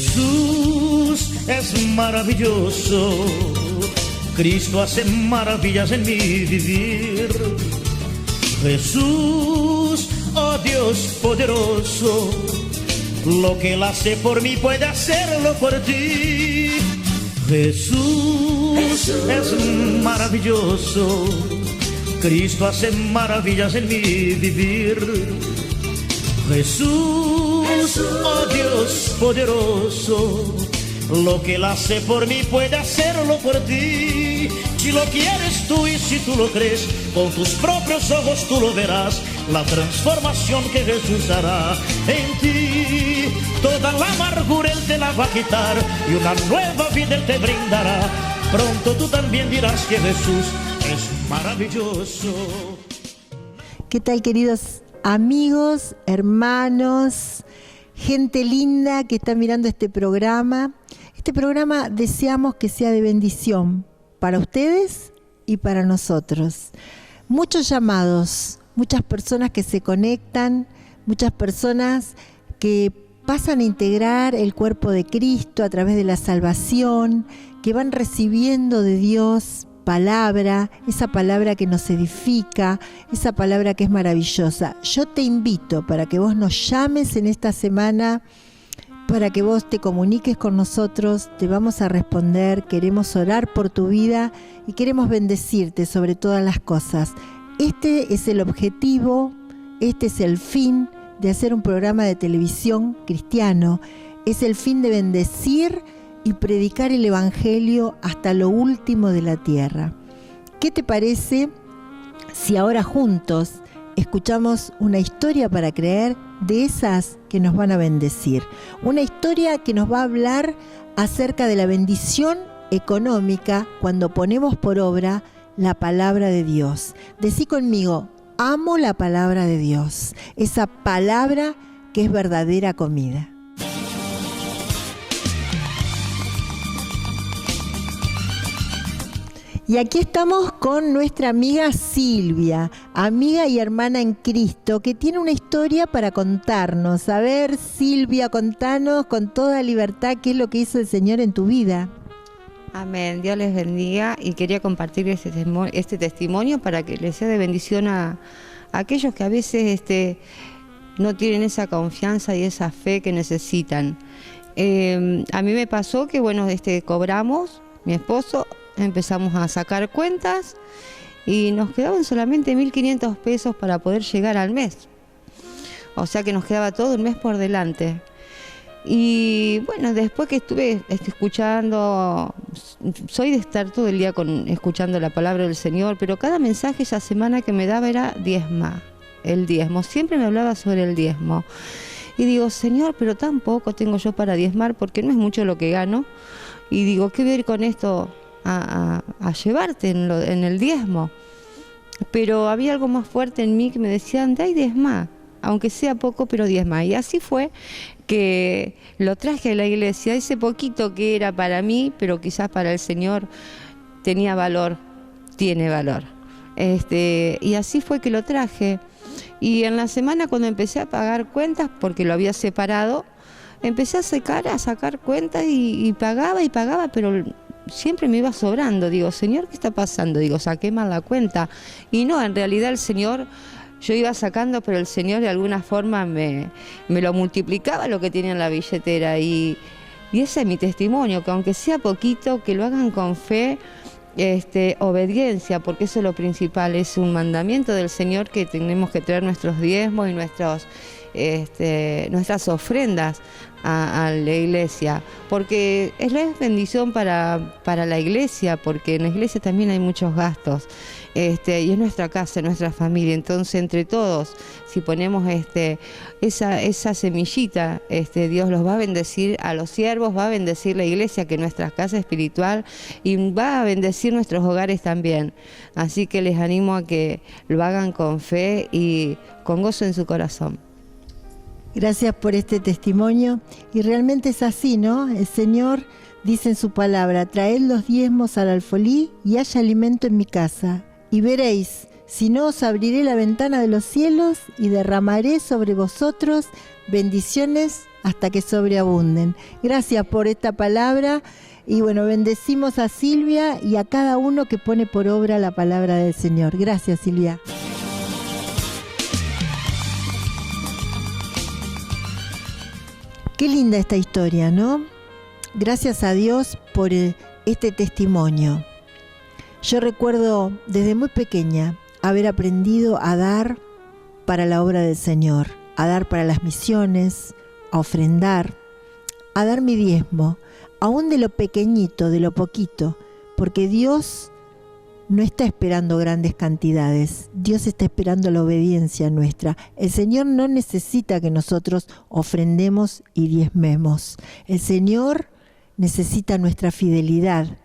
Jesús es maravilloso, Cristo hace maravillas en mi vivir. Jesús, oh Dios poderoso, lo que Él hace por mí puede hacerlo por ti. Jesús es maravilloso, Cristo hace maravillas en mi vivir. Jesús, oh Dios poderoso, lo que Él hace por mí puede hacerlo por ti. Si lo quieres tú y si tú lo crees, con tus propios ojos tú lo verás, la transformación que Jesús hará en ti. Toda la amargura Él te la va a quitar y una nueva vida Él te brindará. Pronto tú también dirás que Jesús es maravilloso. ¿Qué tal, queridos amigos, hermanos, gente linda que está mirando este programa? Este programa deseamos que sea de bendición para ustedes y para nosotros. Muchos llamados, muchas personas que se conectan, muchas personas que pasan a integrar el cuerpo de Cristo a través de la salvación, que van recibiendo de Dios palabra, esa palabra que nos edifica, esa palabra que es maravillosa. Yo te invito para que vos nos llames en esta semana, para que vos te comuniques con nosotros, te vamos a responder, queremos orar por tu vida y queremos bendecirte sobre todas las cosas. Este es el objetivo, este es el fin de hacer un programa de televisión cristiano, es el fin de bendecir y predicar el Evangelio hasta lo último de la tierra. ¿Qué te parece si ahora juntos escuchamos una historia para creer de esas que nos van a bendecir? Una historia que nos va a hablar acerca de la bendición económica cuando ponemos por obra la palabra de Dios. Decí conmigo, amo la palabra de Dios, esa palabra que es verdadera comida. Y aquí estamos con nuestra amiga Silvia, amiga y hermana en Cristo, que tiene una historia para contarnos. A ver, Silvia, contanos con toda libertad qué es lo que hizo el Señor en tu vida. Amén, Dios les bendiga y quería compartir este testimonio para que les sea de bendición a aquellos que a veces no tienen esa confianza y esa fe que necesitan. A mí me pasó que, cobramos, mi esposo, empezamos a sacar cuentas y nos quedaban solamente 1.500 pesos para poder llegar al mes. O sea que nos quedaba todo el mes por delante. Y bueno, después que estuve escuchando, soy de estar todo el día escuchando la palabra del Señor, pero cada mensaje esa semana que me daba era el diezmo. Siempre me hablaba sobre el diezmo. Y digo, Señor, pero tampoco tengo yo para diezmar porque no es mucho lo que gano. Y digo, ¿qué voy a ir con esto a llevarte en el diezmo? Pero había algo más fuerte en mí que me decía, anda y diezma, aunque sea poco, pero diezma. Y así fue que lo traje a la iglesia, ese poquito que era para mí, pero quizás para el Señor tenía valor, tiene valor. Y así fue que lo traje. Y en la semana cuando empecé a pagar cuentas, porque lo había separado, empecé a sacar cuentas y pagaba, pero siempre me iba sobrando. Digo, Señor, ¿qué está pasando? Digo, saqué mal la cuenta. Y no, en realidad el Señor, yo iba sacando, pero el Señor de alguna forma me lo multiplicaba lo que tenía en la billetera. Y ese es mi testimonio, que aunque sea poquito, que lo hagan con fe, obediencia, porque eso es lo principal, es un mandamiento del Señor que tenemos que traer nuestros diezmos y nuestras ofrendas a la iglesia, porque es la bendición para la iglesia, porque en la iglesia también hay muchos gastos, y es nuestra casa, nuestra familia. Entonces entre todos, si ponemos esa semillita, Dios los va a bendecir a los siervos, va a bendecir la iglesia, que es nuestra casa espiritual, y va a bendecir nuestros hogares también. Así que les animo a que lo hagan con fe y con gozo en su corazón. Gracias por este testimonio. Y realmente es así, ¿no? El Señor dice en su palabra, traed los diezmos al alfolí y haya alimento en mi casa. Y veréis, si no os abriré la ventana de los cielos y derramaré sobre vosotros bendiciones hasta que sobreabunden. Gracias por esta palabra y bueno, bendecimos a Silvia y a cada uno que pone por obra la palabra del Señor. Gracias, Silvia. Qué linda esta historia, ¿no? Gracias a Dios por este testimonio. Yo recuerdo desde muy pequeña haber aprendido a dar para la obra del Señor, a dar para las misiones, a ofrendar, a dar mi diezmo, aún de lo pequeñito, de lo poquito, porque Dios no está esperando grandes cantidades, Dios está esperando la obediencia nuestra. El Señor no necesita que nosotros ofrendemos y diezmemos. El Señor necesita nuestra fidelidad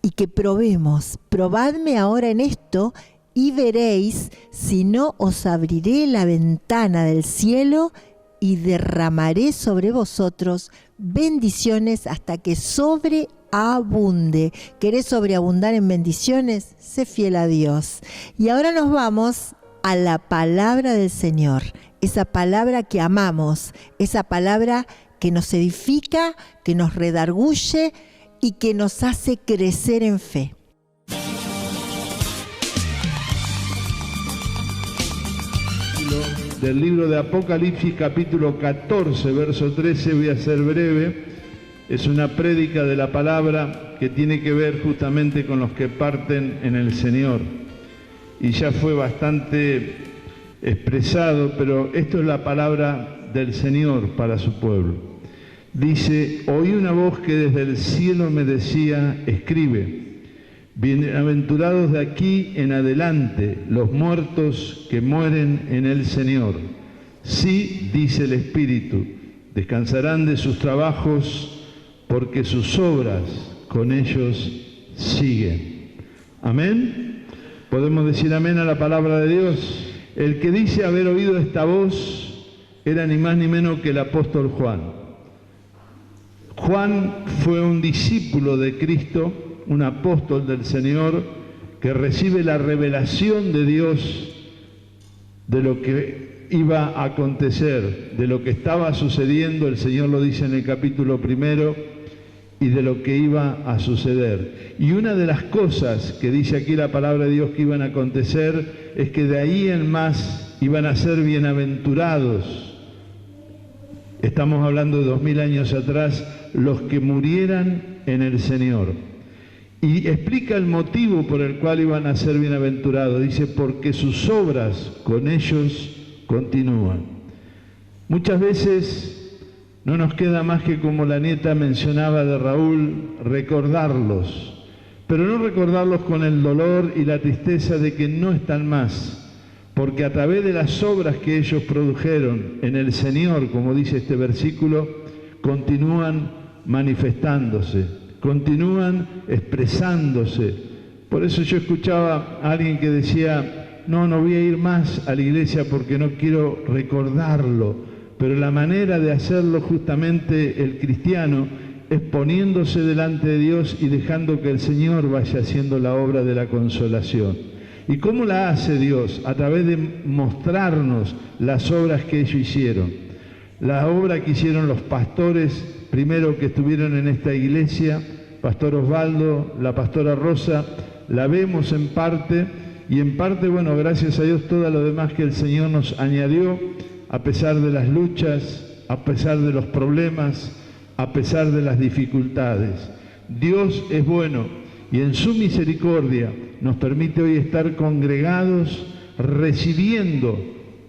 y que probemos. Probadme ahora en esto y veréis, si no os abriré la ventana del cielo y derramaré sobre vosotros bendiciones hasta que sobreabunde. ¿Querés sobreabundar en bendiciones? Sé fiel a Dios. Y ahora nos vamos a la palabra del Señor, esa palabra que amamos, esa palabra que nos edifica, que nos redarguye y que nos hace crecer en fe. Del libro de Apocalipsis, capítulo 14, verso 13, voy a ser breve. Es una prédica de la palabra que tiene que ver justamente con los que parten en el Señor. Y ya fue bastante expresado, pero esto es la palabra del Señor para su pueblo. Dice: oí una voz que desde el cielo me decía, escribe, bienaventurados de aquí en adelante los muertos que mueren en el Señor. Sí, dice el Espíritu, descansarán de sus trabajos, porque sus obras con ellos siguen. Amén. ¿Podemos decir amén a la palabra de Dios? El que dice haber oído esta voz era ni más ni menos que el apóstol Juan. Juan fue un discípulo de Cristo, un apóstol del Señor, que recibe la revelación de Dios de lo que iba a acontecer, de lo que estaba sucediendo, el Señor lo dice en el capítulo 1, y de lo que iba a suceder. Y una de las cosas que dice aquí la palabra de Dios que iban a acontecer es que de ahí en más iban a ser bienaventurados. Estamos hablando de 2000 años atrás, los que murieran en el Señor. Y explica el motivo por el cual iban a ser bienaventurados. Dice, porque sus obras con ellos continúan. Muchas veces no nos queda más que, como la nieta mencionaba de Raúl, recordarlos. Pero no recordarlos con el dolor y la tristeza de que no están más. Porque a través de las obras que ellos produjeron en el Señor, como dice este versículo, continúan manifestándose, continúan expresándose. Por eso yo escuchaba a alguien que decía, no voy a ir más a la iglesia porque no quiero recordarlo, pero la manera de hacerlo justamente el cristiano es poniéndose delante de Dios y dejando que el Señor vaya haciendo la obra de la consolación. ¿Y cómo la hace Dios? A través de mostrarnos las obras que ellos hicieron. La obra que hicieron los pastores, primero que estuvieron en esta iglesia, Pastor Osvaldo, la Pastora Rosa, la vemos en parte, y en parte, bueno, gracias a Dios, todo lo demás que el Señor nos añadió, a pesar de las luchas, a pesar de los problemas, a pesar de las dificultades. Dios es bueno, y en su misericordia nos permite hoy estar congregados, recibiendo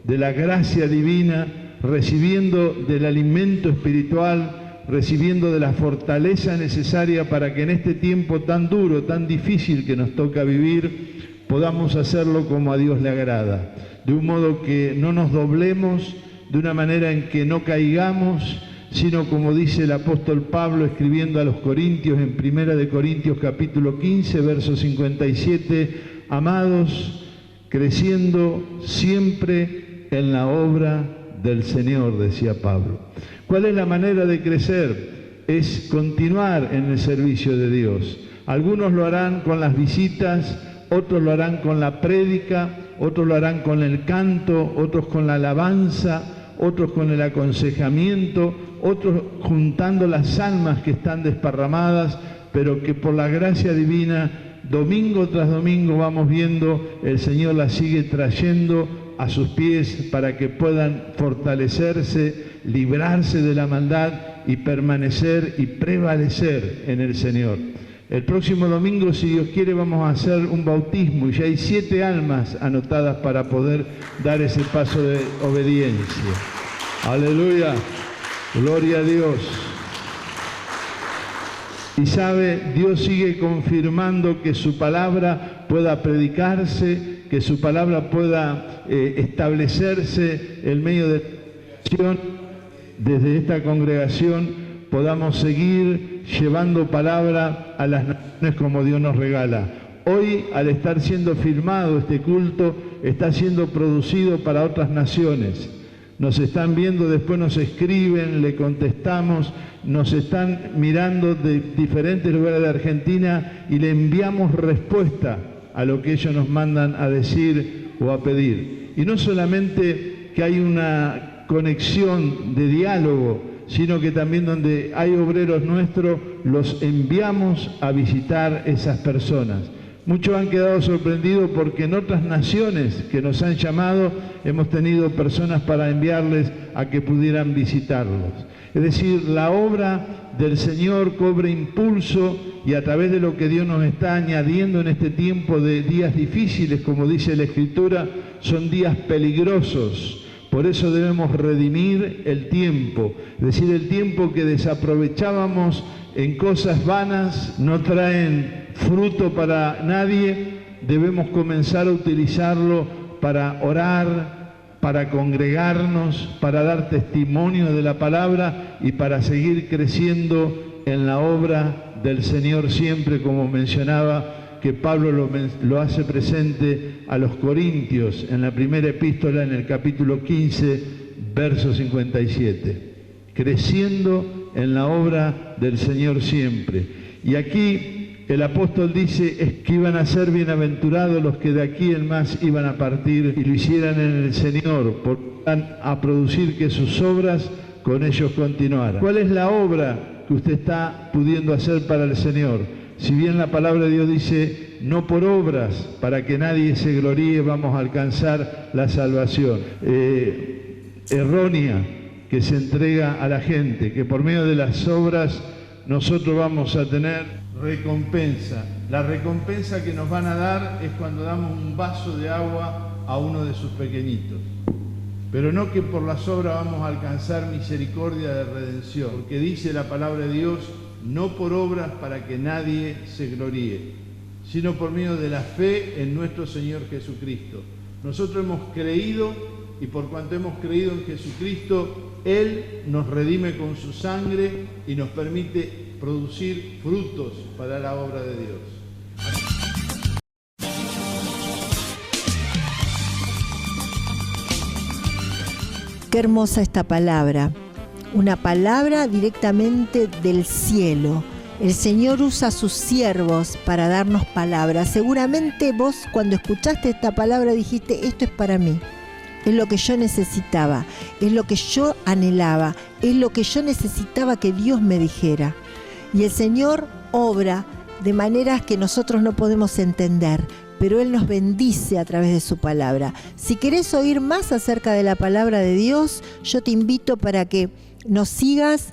de la gracia divina, recibiendo del alimento espiritual, recibiendo de la fortaleza necesaria para que en este tiempo tan duro, tan difícil que nos toca vivir, podamos hacerlo como a Dios le agrada, de un modo que no nos doblemos, de una manera en que no caigamos, sino como dice el apóstol Pablo escribiendo a los Corintios en 1 Corintios capítulo 15, verso 57, amados, creciendo siempre en la obra del Señor, decía Pablo. ¿Cuál es la manera de crecer? Es continuar en el servicio de Dios. Algunos lo harán con las visitas, otros lo harán con la prédica, otros lo harán con el canto, otros con la alabanza, otros con el aconsejamiento, otros juntando las almas que están desparramadas, pero que por la gracia divina, domingo tras domingo vamos viendo, el Señor las sigue trayendo a sus pies para que puedan fortalecerse, librarse de la maldad y permanecer y prevalecer en el Señor. El próximo domingo, si Dios quiere, vamos a hacer un bautismo y ya hay 7 almas anotadas para poder dar ese paso de obediencia. Aleluya, gloria a Dios. Y sabe, Dios sigue confirmando que su palabra pueda predicarse, que su palabra pueda establecerse en medio de la congregación. Desde esta congregación podamos seguir llevando palabra a las naciones como Dios nos regala. Hoy, al estar siendo filmado este culto, está siendo producido para otras naciones. Nos están viendo, después nos escriben, le contestamos, nos están mirando de diferentes lugares de Argentina y le enviamos respuesta a lo que ellos nos mandan a decir o a pedir. Y no solamente que hay una conexión de diálogo, sino que también donde hay obreros nuestros, los enviamos a visitar esas personas. Muchos han quedado sorprendidos porque en otras naciones que nos han llamado hemos tenido personas para enviarles a que pudieran visitarlos. Es decir, la obra del Señor cobra impulso y a través de lo que Dios nos está añadiendo en este tiempo de días difíciles, como dice la Escritura, son días peligrosos. Por eso debemos redimir el tiempo, es decir, el tiempo que desaprovechábamos en cosas vanas, no traen fruto para nadie, debemos comenzar a utilizarlo para orar, para congregarnos, para dar testimonio de la palabra y para seguir creciendo en la obra del Señor siempre, como mencionaba, que Pablo lo hace presente a los Corintios en la primera epístola, en el capítulo 15, verso 57. Creciendo en la obra del Señor siempre. Y aquí el apóstol dice es que iban a ser bienaventurados los que de aquí en más iban a partir y lo hicieran en el Señor, porque van a producir que sus obras con ellos continuaran. ¿Cuál es la obra que usted está pudiendo hacer para el Señor? Si bien la palabra de Dios dice, no por obras, para que nadie se gloríe, vamos a alcanzar la salvación errónea que se entrega a la gente, que por medio de las obras nosotros vamos a tener recompensa. La recompensa que nos van a dar es cuando damos un vaso de agua a uno de sus pequeñitos. Pero no que por las obras vamos a alcanzar misericordia de redención, porque dice la palabra de Dios, no por obras para que nadie se gloríe, sino por medio de la fe en nuestro Señor Jesucristo. Nosotros hemos creído y por cuanto hemos creído en Jesucristo, Él nos redime con su sangre y nos permite producir frutos para la obra de Dios. Qué hermosa esta palabra. Una palabra directamente del cielo. El Señor usa a sus siervos para darnos palabras. Seguramente vos cuando escuchaste esta palabra dijiste, esto es para mí. Es lo que yo necesitaba, es lo que yo anhelaba, es lo que yo necesitaba que Dios me dijera. Y el Señor obra de maneras que nosotros no podemos entender, pero Él nos bendice a través de su palabra. Si querés oír más acerca de la palabra de Dios, yo te invito para que nos sigas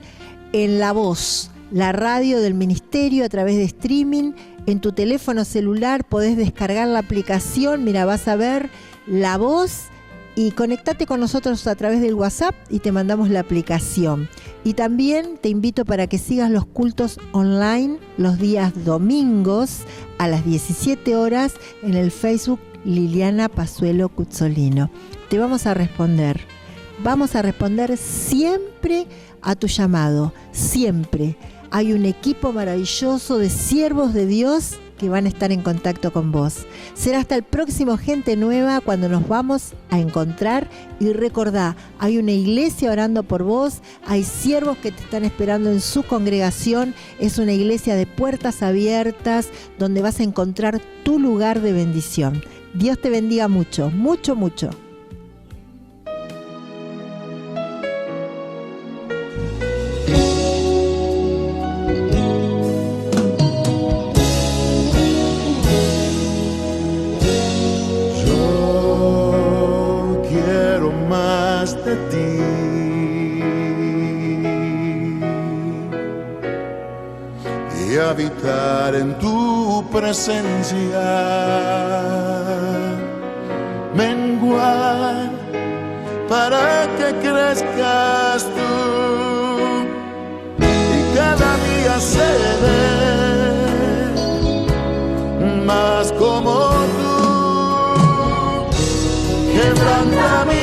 en La Voz, la radio del ministerio a través de streaming. En tu teléfono celular podés descargar la aplicación, mira, vas a ver La Voz y conectate con nosotros a través del WhatsApp y te mandamos la aplicación. Y también te invito para que sigas los cultos online los días domingos a las 17 horas en el Facebook Liliana Pasuelo Cuzzolino. Te vamos a responder. Vamos a responder siempre a tu llamado, siempre. Hay un equipo maravilloso de siervos de Dios que van a estar en contacto con vos. Será hasta el próximo Gente Nueva cuando nos vamos a encontrar y recordá, hay una iglesia orando por vos, hay siervos que te están esperando en su congregación, es una iglesia de puertas abiertas donde vas a encontrar tu lugar de bendición. Dios te bendiga mucho, mucho, mucho. ti y habitar en tu presencia, menguar para que crezcas tú y cada día ser más como tú. Quebranta mi